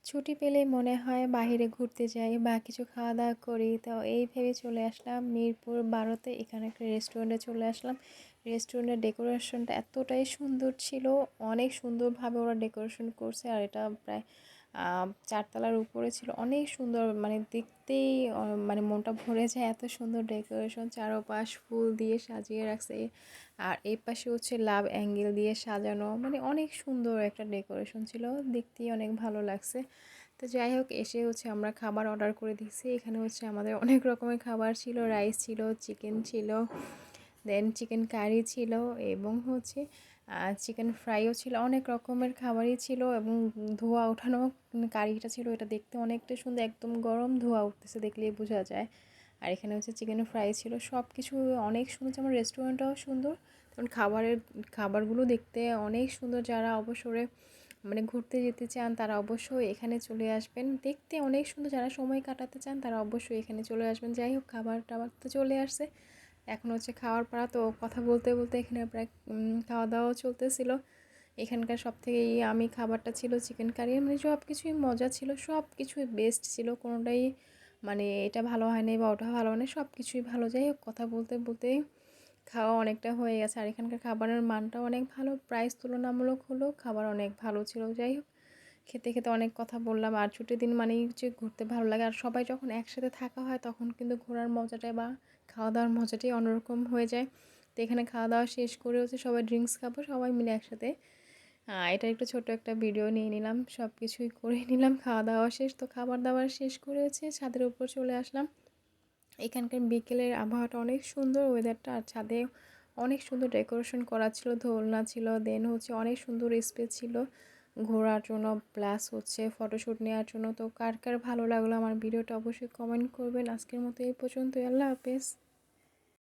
ছুটি পেলে মনে হয় বাহিরে ঘুরতে যাই বা কিছু খাওয়া দাওয়া করি। তো এই ভেবে চলে আসলাম মিরপুর ১২-তে, এখানে একটা রেস্টুরেন্টে চলে আসলাম। রেস্টুরেন্টের ডেকোরেশনটা এতটাই সুন্দর ছিল, অনেক সুন্দরভাবে ওরা ডেকোরেশন করছে। আর এটা প্রায় ৪ তলার উপরে ছিল, অনেক সুন্দর, মানে দেখতেই মানে মনটা ভরে যায়, এত সুন্দর ডেকোরেশন, চারপাশ ফুল দিয়ে সাজিয়ে রাখছে। আর এই পাশে হচ্ছে লাভ অ্যাঙ্গেল দিয়ে সাজানো, মানে অনেক সুন্দর একটা ডেকোরেশন ছিল, দেখতেই অনেক ভালো লাগছে। তো যাই হোক, এসে হচ্ছে আমরা খাবার অর্ডার করে দিচ্ছি। এখানে হচ্ছে আমাদের অনেক রকমের খাবার ছিল, রাইস ছিল, চিকেন ছিল, দেন চিকেন কারি ছিল, এবং হচ্ছে চিকেন ফ্রাইও ছিল, অনেক রকমের খাবারই ছিল। এবং ধোয়া ওঠানো কারিটা ছিল, এটা দেখতে অনেকটা সুন্দর, একদম গরম, ধোয়া উঠতেছে দেখলেই বোঝা যায়। আর এখানে হচ্ছে চিকেন ফ্রাই ছিল, সব কিছু অনেক সুন্দর, যেমন রেস্টুরেন্টটাও সুন্দর তেমন খাবারগুলো দেখতে অনেক সুন্দর। যারা অবসরে মানে ঘুরতে যেতে চান তারা অবশ্যই এখানে চলে আসবেন, দেখতে অনেক সুন্দর। যারা সময় কাটাতে চান তারা অবশ্যই এখানে চলে আসবেন। যাই হোক, খাবার টাবার তো চলে আসছে, এখন হচ্ছে খাওয়ার পাড়া। তো কথা বলতে বলতে এখানে প্রায় খাওয়া দাওয়াও চলতেছিল। এখানকার সব থেকে আমি খাবারটা ছিল চিকেন কারি, মানে সব কিছুই মজা ছিল, সব কিছুই বেস্ট ছিল, কোনোটাই মানে এটা ভালো হয়নি বা ওটা ভালো হয়নি, সব কিছুই ভালো। যাই হোক, কথা বলতে বলতে খাওয়া অনেকটা হয়ে গেছে। আর এখানকার খাবারের মানটাও অনেক ভালো, প্রাইস তুলনামূলক হলেও খাবার অনেক ভালো ছিল। যাই হোক, খেতে খেতে অনেক কথা বললাম। আর ছুটির দিন মানেই হচ্ছে ঘুরতে ভালো লাগে, আর সবাই যখন একসাথে থাকা হয় তখন কিন্তু ঘোরার মজাটাই বা খাওয়া দাওয়ার মজাটাই অন্যরকম হয়ে যায়। তো এখানে খাওয়া দাওয়া শেষ করে হচ্ছে সবাই ড্রিঙ্কস খাবো, সবাই মিলে একসাথে। এটা একটু ছোট একটা ভিডিও নিয়ে নিলাম, সব কিছুই করে নিলাম। খাওয়া দাওয়া শেষ, তো খাবার দাবার শেষ করে হচ্ছে ছাদের উপর চলে আসলাম। এখানকার বিকেলের আবহাওয়াটা অনেক সুন্দর, ওয়েদারটা। আর ছাদে অনেক সুন্দর ডেকোরেশন করা ছিল, দোলনা ছিল, দেন হচ্ছে অনেক সুন্দর স্পেস ছিল ঘোরার জন্য, প্লাস হচ্ছে ফটোশ্যুট নেওয়ার জন্য। তো কার কার ভালো লাগলো আমার ভিডিওটা অবশ্যই কমেন্ট করবেন। আজকের মতো এই পর্যন্তই, আল্লাহ হাফেজ।